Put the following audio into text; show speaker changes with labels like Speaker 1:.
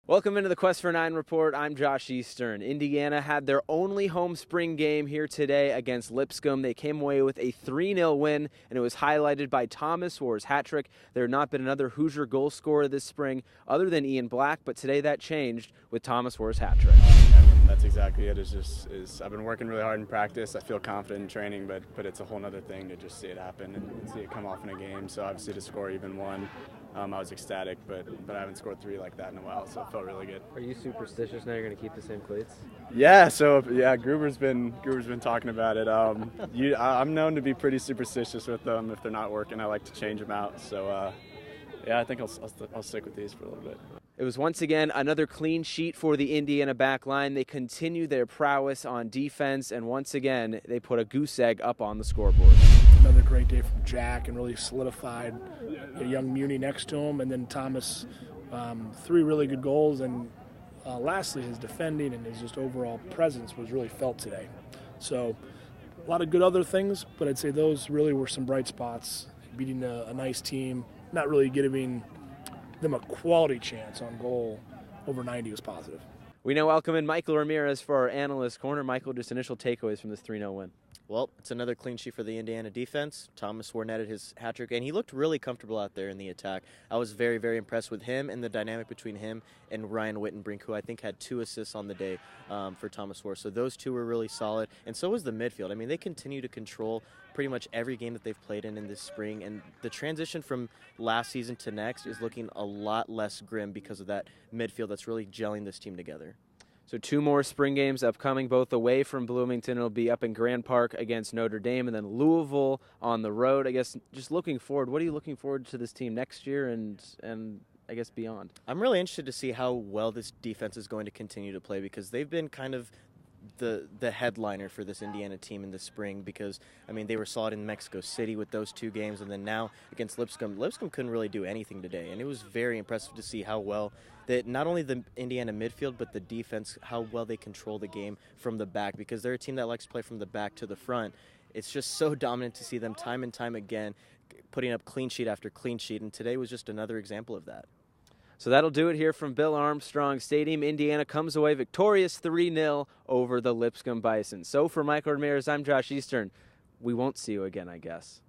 Speaker 1: Welcome into the Quest for 9 report. I'm Josh Eastern. Indiana had their only home spring game here today against Lipscomb. They came away with a 3-0 win, and it was highlighted by Thomas Warr's hat trick. There had not been another Hoosier goal scorer this spring other than Ian Black, but today that changed with Thomas Warr's hat trick.
Speaker 2: That's exactly it. I've been working really hard in practice. I feel confident in training, but it's a whole other thing to just see it happen and see it come off in a game. So obviously to score even one, I was ecstatic, but I haven't scored three like that in a while, so it felt really good.
Speaker 1: Are you superstitious now? You're going to keep the same cleats?
Speaker 2: Yeah. So Gruber's been talking about it. I'm known to be pretty superstitious with them. If they're not working, I like to change them out. So I think I'll stick with these for a little bit.
Speaker 1: It was once again another clean sheet for the Indiana back line. They continue their prowess on defense, and once again, they put a goose egg up on the scoreboard.
Speaker 3: Another great day from Jack and really solidified a young Muni next to him. And then Thomas, three really good goals. And lastly, his defending and his just overall presence was really felt today. So a lot of good other things, but I'd say those really were some bright spots. Beating a nice team, not really giving them a quality chance on goal over 90 was positive.
Speaker 1: We now welcome in Michael Ramirez for our analyst corner. Michael, just initial takeaways from this 3-0 win.
Speaker 4: Well, it's another clean sheet for the Indiana defense. Thomas Warr netted his hat trick, and he looked really comfortable out there in the attack. I was very, very impressed with him and the dynamic between him and Ryan Wittenbrink, who I think had 2 assists on the day for Thomas Warr. So those two were really solid, and so was the midfield. I mean, they continue to control pretty much every game that they've played in this spring, and the transition from last season to next is looking a lot less grim because of that midfield that's really gelling this team together.
Speaker 1: So 2 more spring games upcoming, both away from Bloomington. It'll be up in Grand Park against Notre Dame, and then Louisville on the road. I guess just looking forward, what are you looking forward to this team next year and I guess beyond?
Speaker 4: I'm really interested to see how well this defense is going to continue to play, because they've been kind of the headliner for this Indiana team in the spring, because, I mean, they were solid in Mexico City with those 2 games, and then now against Lipscomb. Lipscomb couldn't really do anything today, and it was very impressive to see how well that not only the Indiana midfield but the defense, how well they control the game from the back, because they're a team that likes to play from the back to the front. It's just so dominant to see them time and time again putting up clean sheet after clean sheet, and today was just another example of that.
Speaker 1: So that'll do it here from Bill Armstrong Stadium. Indiana comes away victorious 3-0 over the Lipscomb Bison. So for Michael Ramirez, I'm Josh Eastern. We won't see you again, I guess.